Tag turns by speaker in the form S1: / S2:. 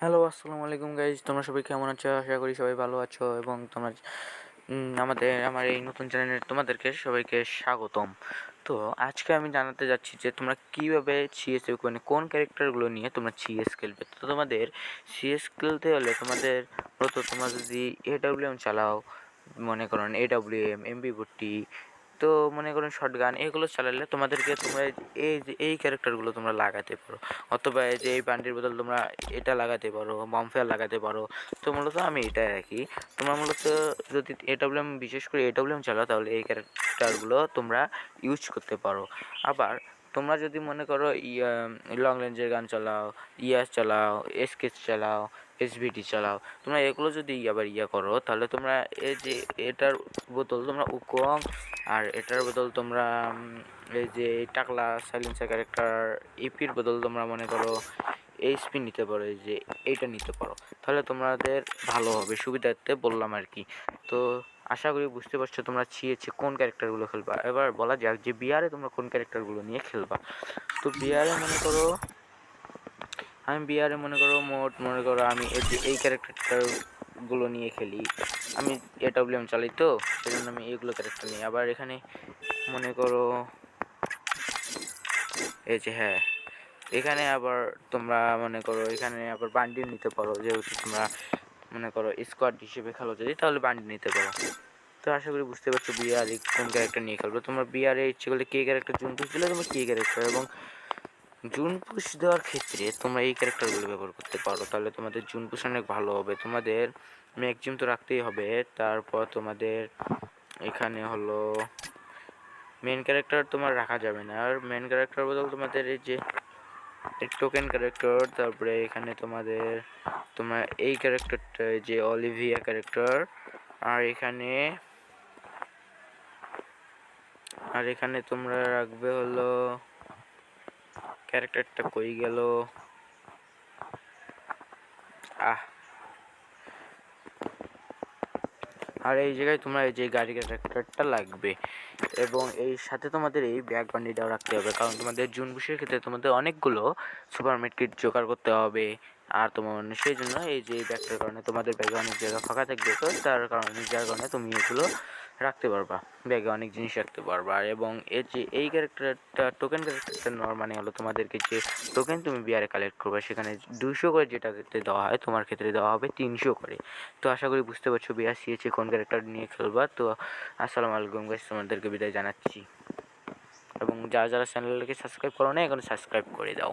S1: Hello, আসসালামু আলাইকুম guys. তোমরা সবাই কেমন আছো? আশা করি সবাই ভালো আছো এবং তোমরা আমার এই নতুন চ্যানেলে তোমাদেরকে সবাইকে স্বাগতম। তো আজকে আমি জানাতে যাচ্ছি যে তোমরা কীভাবে সিএস মানে কোন ক্যারেক্টারগুলো নিয়ে তোমরা সিএস খেলবে। তো তোমাদের সিএস খেলতে হলে তোমরা যদি এডব্লিউএম চালাও, মনে করেন এডব্লিউএম, এমপি40, তো মনে করেন শটগান, এগুলো চালালে তোমরা এই ক্যারেক্টারগুলো তোমরা লাগাতে পারো, অথবা এই যে এই বান্ডির বদল তোমরা এটা লাগাতে পারো, বমফেয়ার লাগাতে পারো। তো মূলত আমি এটাই রাখি। তোমরা মূলত যদি এডব্লিউএম, বিশেষ করে এডব্লিউএম চালাও, তাহলে এই ক্যারেক্টারগুলো তোমরা ইউজ করতে পারো। আবার তোমরা যদি মনে করো লং রেঞ্জের গান চালাও, ইয়াস চালাও, এসকেস চালাও, এসভিটি চালাও, তোমরা এগুলো যদি আবার করো, তাহলে তোমরা এই যে এটার বোতল তোমরা উকং, আর এটার বদল তোমরা এই যে টাকলা সাইলেন্সার ক্যারেক্টার এপির বদল তোমরা মনে করো এইচপি নিতে পারো, এই যে এইটা নিতে পারো। তাহলে তোমাদের ভালো হবে, সুবিধার্থে বললাম আর কি। তো আশা করি বুঝতে পারছো তোমরা ছিয়েছে কোন ক্যারেক্টারগুলো খেলবা। এবার বলা যাক যে বিয়ারে তোমরা কোন ক্যারেক্টারগুলো নিয়ে খেলবা। তো বিয়ারে মনে করো আমি এই ক্যারেক্টারগুলো নিয়ে খেলি। আমি এডব্লিউএম চালাই, তো সেজন্য আমি এইগুলো ক্যারেক্টার নিই। আবার এখানে মনে করো এই যে এখানে আবার তোমরা মনে করো এখানে আবার বান্ডিল নিতে পারো, যেহেতু তোমরা মনে করো স্কোয়াড হিসেবে খেলো যদি, তাহলে বান্ডিল নিতে পারো। তো আশা করি বুঝতে পারছো বিআরে কোন ক্যারেক্টার নিয়ে খেলবো। তোমরা বিআরে ইচ্ছে করলে কে ক্যারেক্টার জুন পুশ দিলে তোমরা কে ক্যারেক্টার, এবং জুন পুশ দেওয়ার ক্ষেত্রে তোমরা এই ক্যারেক্টারগুলো ব্যবহার করতে পারো। তাহলে তোমাদের জুন পুশ অনেক ভালো হবে। তোমাদের ম্যাক্সিমাম তো রাখতেই হবে। তারপর তোমাদের এখানে হলো মেন ক্যারেক্টার তোমার রাখা যাবে না, আর মেন ক্যারেক্টার বদল তোমাদের এই যে টোকেন ক্যারেক্টার, তারপরে এখানে তোমার এই ক্যারেক্টারটা যে অলিভিয়া ক্যারেক্টার, আর এখানে তোমরা রাখবে হলো ক্যারেক্টারটা কই গেল, আর এই জায়গায় তোমরা এই যে গাড়ি ক্যারেক্টারটা লাগবে, এবং এই সাথে তোমাদের এই ব্যাগ বান্ডিটাও রাখতে হবে, কারণ তোমাদের জুন বুশের ক্ষেত্রে তোমাদের অনেকগুলো সুপারমেট কিট জোগাড় করতে হবে। আর তোমার সেই জন্য এই যে ব্যাগটার কারণে তোমাদের ব্যাগে অনেক জায়গা ফাঁকা থাকবে, তো যার কারণে তুমি এগুলো রাখতে পারবা, ব্যাগে অনেক জিনিস রাখতে পারবা। এবং এই ক্যারেক্টারটা টোকেন ক্যারেক্টারটা নেওয়ার মানে হলো তোমাদেরকে যে টোকেন তুমি বিয়ারে কালেক্ট করবে, সেখানে 200 করে যেটা ক্ষেত্রে দেওয়া হয়, তোমার ক্ষেত্রে দেওয়া হবে 300 করে। তো আশা করি বুঝতে পারছো বিয়ার সিএচে কোন ক্যারেক্টার নিয়ে খেলবা। তো আসসালামু আলাইকুম গাইস, তোমাদেরকে বিদায় জানাচ্ছি, এবং যারা চ্যানেলটাকে সাবস্ক্রাইব করো না, এখন সাবস্ক্রাইব করে দাও।